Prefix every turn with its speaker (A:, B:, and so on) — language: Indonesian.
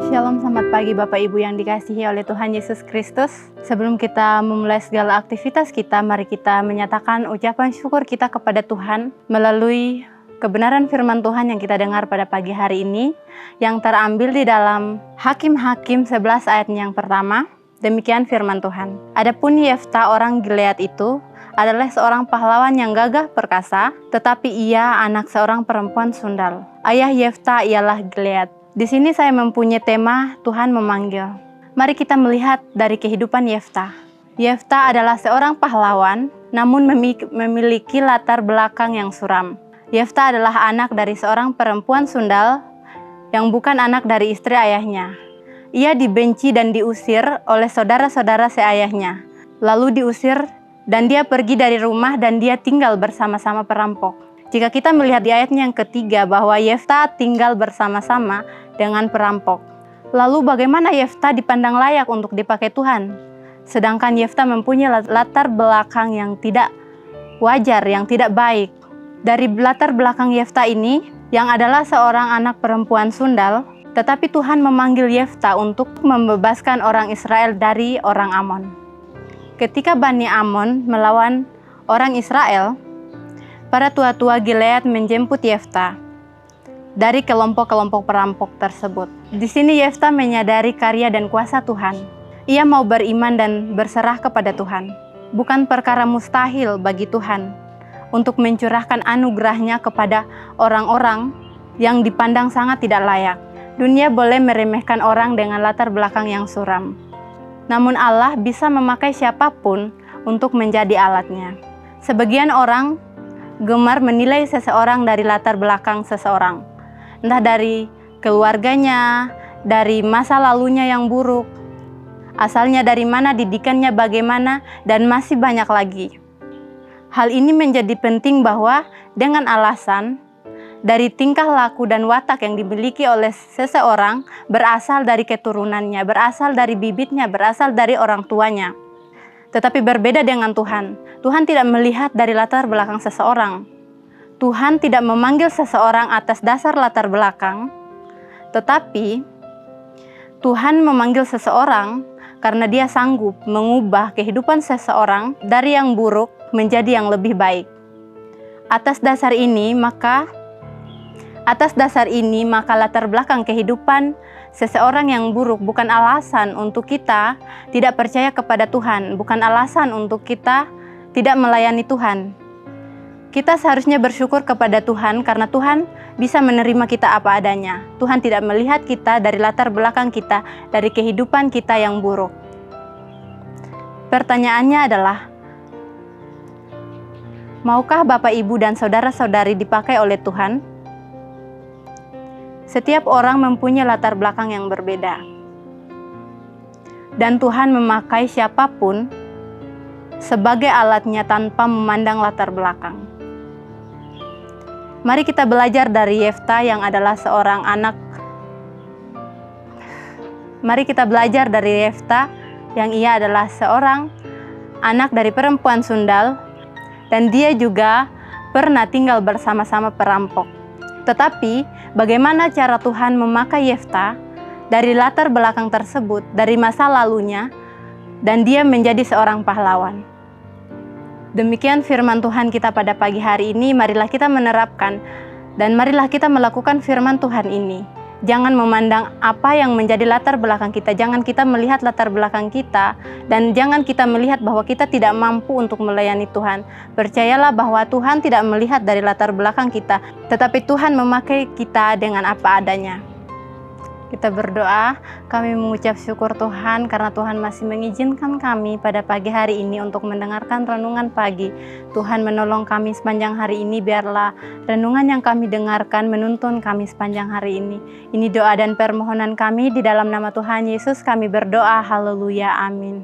A: Shalom, selamat pagi Bapak Ibu yang dikasihi oleh Tuhan Yesus Kristus. Sebelum kita memulai segala aktivitas kita, mari kita menyatakan ucapan syukur kita kepada Tuhan melalui kebenaran firman Tuhan yang kita dengar pada pagi hari ini, yang terambil di dalam Hakim-Hakim 11 ayat yang pertama. Demikian firman Tuhan. Adapun Yefta orang Gilead itu adalah seorang pahlawan yang gagah perkasa, tetapi ia anak seorang perempuan sundal. Ayah Yefta ialah Gilead. Di sini saya mempunyai tema Tuhan memanggil. Mari kita melihat dari kehidupan Yefta. Yefta adalah seorang pahlawan, namun memiliki latar belakang yang suram. Yefta adalah anak dari seorang perempuan sundal yang bukan anak dari istri ayahnya. Ia dibenci dan diusir oleh saudara-saudara seayahnya. Lalu diusir dan dia pergi dari rumah dan dia tinggal bersama-sama perampok. Jika kita melihat di ayatnya yang ketiga bahwa Yefta tinggal bersama-sama dengan perampok. Lalu bagaimana Yefta dipandang layak untuk dipakai Tuhan? Sedangkan Yefta mempunyai latar belakang yang tidak wajar, yang tidak baik. Dari latar belakang Yefta ini, yang adalah seorang anak perempuan sundal, tetapi Tuhan memanggil Yefta untuk membebaskan orang Israel dari orang Amon. Ketika Bani Amon melawan orang Israel, para tua-tua Gilead menjemput Yefta dari kelompok-kelompok perampok tersebut. Di sini Yefta menyadari karya dan kuasa Tuhan. Ia mau beriman dan berserah kepada Tuhan. Bukan perkara mustahil bagi Tuhan untuk mencurahkan anugerahnya kepada orang-orang yang dipandang sangat tidak layak. Dunia boleh meremehkan orang dengan latar belakang yang suram. Namun Allah bisa memakai siapapun untuk menjadi alatnya. Sebagian orang gemar menilai seseorang dari latar belakang seseorang. Entah dari keluarganya, dari masa lalunya yang buruk, asalnya dari mana, didikannya bagaimana, dan masih banyak lagi. Hal ini menjadi penting bahwa dengan alasan dari tingkah laku dan watak yang dimiliki oleh seseorang berasal dari keturunannya, berasal dari bibitnya, berasal dari orang tuanya. Tetapi berbeda dengan Tuhan. Tuhan tidak melihat dari latar belakang seseorang. Tuhan tidak memanggil seseorang atas dasar latar belakang, tetapi Tuhan memanggil seseorang karena Dia sanggup mengubah kehidupan seseorang dari yang buruk menjadi yang lebih baik. Atas dasar ini maka latar belakang kehidupan seseorang yang buruk bukan alasan untuk kita tidak percaya kepada Tuhan, bukan alasan untuk kita tidak melayani Tuhan. Kita seharusnya bersyukur kepada Tuhan karena Tuhan bisa menerima kita apa adanya. Tuhan tidak melihat kita dari latar belakang kita, dari kehidupan kita yang buruk. Pertanyaannya adalah, maukah Bapak, Ibu, dan saudara-saudari dipakai oleh Tuhan? Setiap orang mempunyai latar belakang yang berbeda. Dan Tuhan memakai siapapun sebagai alatnya tanpa memandang latar belakang. Mari kita belajar dari Yefta yang adalah seorang anak. Mari kita belajar dari Yefta yang ia adalah seorang anak dari perempuan sundal dan dia juga pernah tinggal bersama-sama perampok. Tetapi bagaimana cara Tuhan memakai Yefta dari latar belakang tersebut, dari masa lalunya, dan dia menjadi seorang pahlawan. Demikian firman Tuhan kita pada pagi hari ini. Marilah kita menerapkan dan marilah kita melakukan firman Tuhan ini. Jangan memandang apa yang menjadi latar belakang kita. Jangan kita melihat latar belakang kita dan jangan kita melihat bahwa kita tidak mampu untuk melayani Tuhan. Percayalah bahwa Tuhan tidak melihat dari latar belakang kita, tetapi Tuhan memakai kita dengan apa adanya. Kita berdoa, kami mengucap syukur Tuhan karena Tuhan masih mengizinkan kami pada pagi hari ini untuk mendengarkan renungan pagi. Tuhan menolong kami sepanjang hari ini, biarlah renungan yang kami dengarkan menuntun kami sepanjang hari ini. Ini doa dan permohonan kami di dalam nama Tuhan Yesus kami berdoa, haleluya, amin.